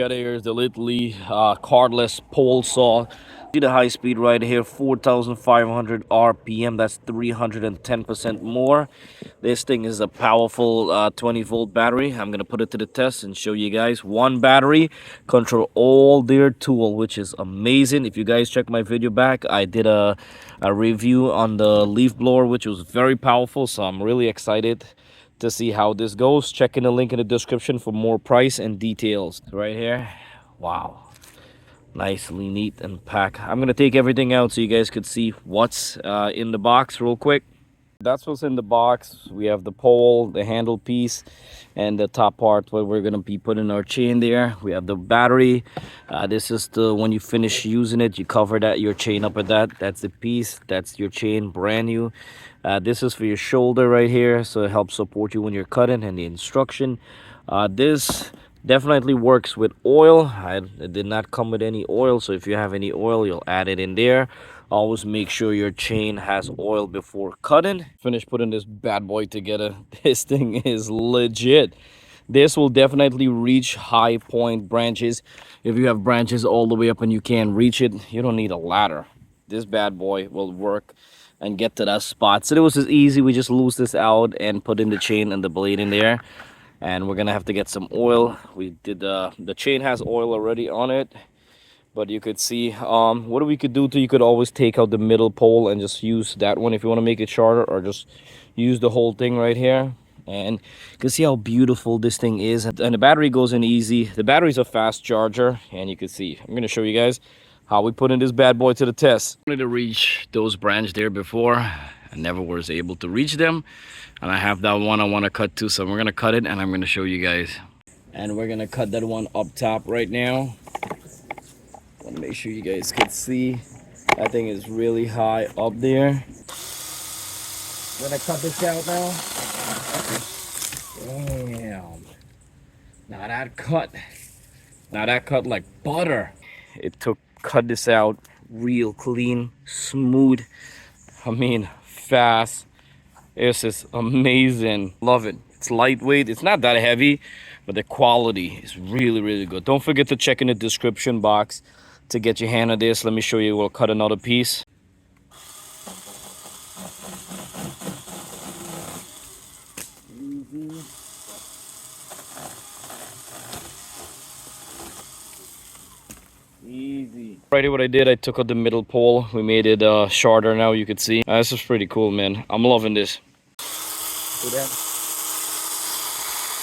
Got here is the Litheli cordless pole saw. See the high speed right here, 4,500 RPM. That's 310% more. This thing is a powerful 20-volt battery. I'm gonna put it to the test and show you guys. One battery control all their tool, which is amazing. If you guys check my video back, I did a review on the leaf blower, which was very powerful. So I'm really excited to see how this goes. Check in the link in the description for more price and details. Right here, wow, nicely neat and packed. I'm gonna take everything out so you guys could see what's in the box real quick. That's what's in the box. We have the pole, the handle piece, and the top part where we're gonna be putting our chain there. We have the battery. This is the, when you finish using it, you cover that your chain up with that. That's the piece. That's your chain, brand new. This is for your shoulder right here, so it helps support you when you're cutting, and the instruction. This definitely works with oil. It did not come with any oil, so if you have any oil, you'll add it in there. Always make sure your chain has oil before cutting. Finish putting this bad boy together. This thing is legit. This will definitely reach high point branches. If you have branches all the way up and you can't reach it, you don't need a ladder. This bad boy will work and get to that spot. So it was just easy. We just loose this out and put in the chain and the blade in there. And we're gonna have to get some oil. We did the chain has oil already on it, but you could see what we could do to, you could always take out the middle pole and just use that one if you want to make it shorter, or just use the whole thing right here. And you can see how beautiful this thing is, and the battery goes in easy. The battery's a fast charger, and you can see, I'm going to show you guys how we put in this bad boy to the test. I wanted to reach those branches there before. I never was able to reach them, and I have that one I want to cut too, so we're going to cut it and I'm going to show you guys. And we're going to cut that one up top right now. Want to make sure you guys can see. That thing is really high up there. We're going to cut this out now. Damn. Now that cut like butter. It took, cut this out real clean, smooth. I mean, fast. This is amazing. Love it. It's lightweight. It's not that heavy, but the quality is really, really good. Don't forget to check in the description box to get your hand on this. Let me show you. We'll cut another piece. Easy. Easy. Right here, what I did, I took out the middle pole. We made it shorter now, you could see. This is pretty cool, man. I'm loving this.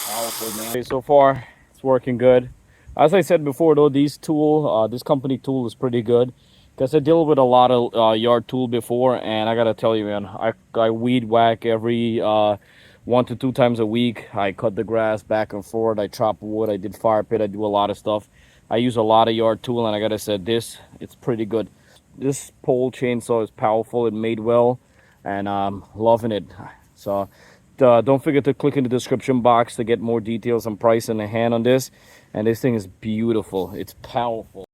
Powerful, man. Okay, so far it's working good. As I said before though, this company tool is pretty good, because I deal with a lot of yard tool before, and I gotta tell you, man, I weed whack every 1 to 2 times a week. I cut the grass back and forth. I chop wood. I did fire pit. I do a lot of stuff. I use a lot of yard tool, and I gotta say, it's pretty good. This pole chainsaw is powerful and made well, and I'm loving it. So don't forget to click in the description box to get more details on price and a hand on this. And this thing is beautiful. It's powerful.